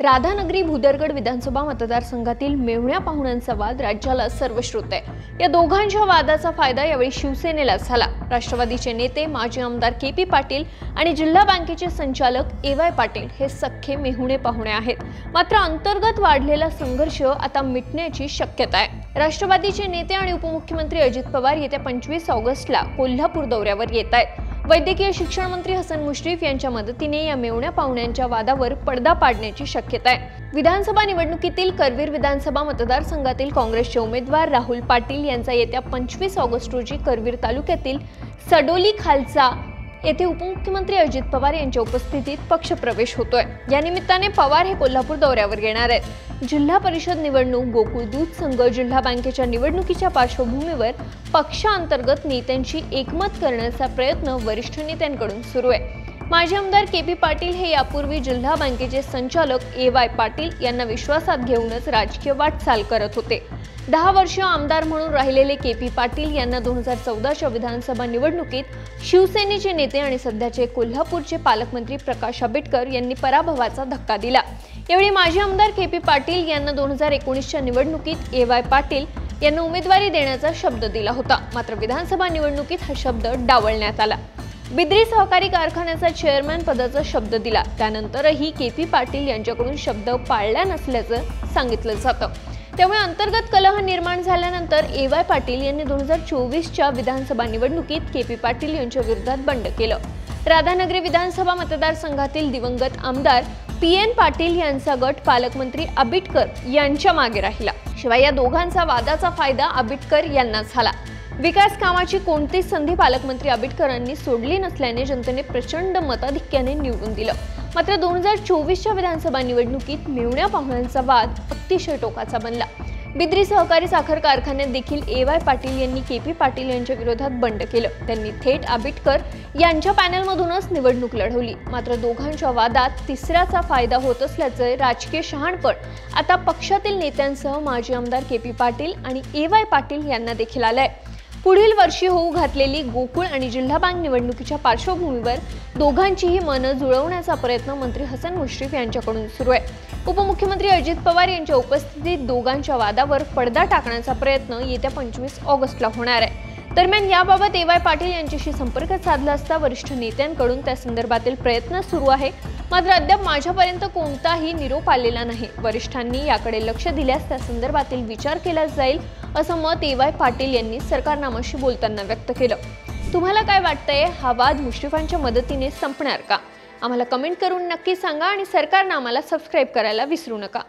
राधानगरी भुदरगड विधानसभा मतदारसंघातील मेहुण्या पाहुण्यांचा वाद राज्याला सर्वश्रुत आहे। या दोघांच्या वादाचा फायदा यावेळी शिवसेनेला झाला। राष्ट्रवादीचे नेते माजी आमदार के.पी. पाटील आणि जिल्हा बँकेचे संचालक ए.वाय. पाटील हे सख्खे मेहुणे पाहुणे आहेत। मात्र अंतर्गत वाढलेला संघर्ष आता मिटण्याची शक्यता आहे। राष्ट्रवादीचे नेते आणि उपमुख्यमंत्री अजित पवार येत्या 25 ऑगस्टला कोल्हापूर दौऱ्यावर येत आहेत। वैद्यकीय शिक्षण मंत्री हसन मुश्रीफ यांच्या मदतीने या मेहुण्या पाहुण्यांच्या वादावर पडदा पाडण्याची शक्यता आहे। विधानसभा निवडणुकीतील करवीर विधानसभा मतदारसंघातील काँग्रेसचे उमेदवार राहुल पाटील यांचा येत्या 25 ऑगस्ट रोजी करवीर तालुक्यातील सडोली खालसा येथे उपमुख्यमंत्री अजित पवार यांच्या उपस्थितीत पक्षप्रवेश होतोय। या निमित्ताने पवार हे कोल्हापूर दौऱ्यावर येणार आहेत। जिल्हा परिषद निवडणूक, गोकुळ दूध संघ, जिल्हा बँकेच्या निवडणुकीच्या पार्श्वभूमीवर पक्षांतर्गत नेत्यांची एकमत करण्याचा प्रयत्न वरिष्ठ नेत्यांकडून सुरू आहे। माजी आमदार के.पी. पाटील हे यापूर्वी जिल्हा बँकेचे संचालक ए.वाय. पाटील यांना विश्वासात घेऊनच राजकीय वाटचाल करत होते। 10 वर्ष आमदार म्हणून राहिलेले के.पी. पाटील यांना 2014च्या विधानसभा निवडणुकीत शिवसेनेचे नेते आणि सध्याचे कोल्हापूरचे पालकमंत्री प्रकाश आंबेडकर यांनी पराभवाचा धक्का दिला। यावेळी माजी आमदार के.पी. पाटील यांना 2019च्या निवडणुकीत ए.वाय. पाटील यांना उमेदवारी देण्याचा शब्द दिला होता। मात्र विधानसभा निवडणुकीत हा शब्द डावलण्यात आला। बिद्री सहकारी कारखान्याचा चेअरमॅन पदाचा शब्द दिला, त्यानंतरही के.पी. पाटील यांच्याकडून शब्द पाळला नसल्याचं सांगितलं जातं। त्यामुळे अंतर्गत कलह निर्माण झाल्यानंतर ए.वाय. पाटील यांनी 2024च्या विधानसभा निवडणुकीत के.पी. पाटील यांच्या विरोधात बंड केलं। राधानगरी विधानसभा मतदारसंघातील दिवंगत आमदार पी.एन. पाटील यांचा गट पालकमंत्री आंबेडकर यांच्या मागे राहिला। शिवाय या दोघांचा वादाचा फायदा आंबेडकर यांना झाला। विकास कामाची कोणतीच संधी पालकमंत्री आंबेडकरांनी सोडली नसल्याने जनतेने प्रचंड मताधिक्याने निवडून दिलं। मात्र 2024च्या विधानसभा निवडणुकीत मेहुण्या पाहुण्यांचा वाद अतिशय टोकाचा बनला। बिद्री सहकारी साखर कारखान्यात देखील ए.वाय. पाटील यांनी के.पी. पाटील यांच्या विरोधात बंड केलं। त्यांनी थेट आंबेडकर यांच्या पॅनलमधूनच निवडणूक लढवली। मात्र दोघांच्या वादात तिसऱ्याचा फायदा होत असल्याचं राजकीय शहाणपण आता पक्षातील नेत्यांसह माजी आमदार के.पी. पाटील आणि ए.वाय. पाटील यांना देखील आलंय। पुढील वर्षी होऊ घातलेली गोकुळ आणि जिल्हा बँक निवडणुकीच्या पार्श्वभूमीवर दोघांचीही मनं जुळवण्याचा प्रयत्न मंत्री हसन मुश्रीफ यांच्याकडून सुरू आहे। उपमुख्यमंत्री अजित पवार यांच्या उपस्थितीत दोघांच्या वादावर पडदा टाकण्याचा प्रयत्न येत्या 25 ऑगस्टला होणार आहे। दरम्यान याबाबत ए.वाय. पाटील यांच्याशी संपर्क साधला असता वरिष्ठ नेत्यांकडून त्या संदर्भातील प्रयत्न सुरू आहे। मात्र अद्याप माझ्यापर्यंत कोणताही निरोप आलेला नाही। वरिष्ठांनी याकडे लक्ष दिल्यास त्या संदर्भातील विचार केला जाईल असं मत ए.वाय. पाटील यांनी सरकारनामाशी बोलताना व्यक्त केलं। तुम्हाला काय वाटतंय, हा वाद मुश्रीफांच्या मदतीने संपणार का? आम्हाला कमेंट करून नक्की सांगा आणि सरकारनामाला सबस्क्राईब करायला विसरू नका।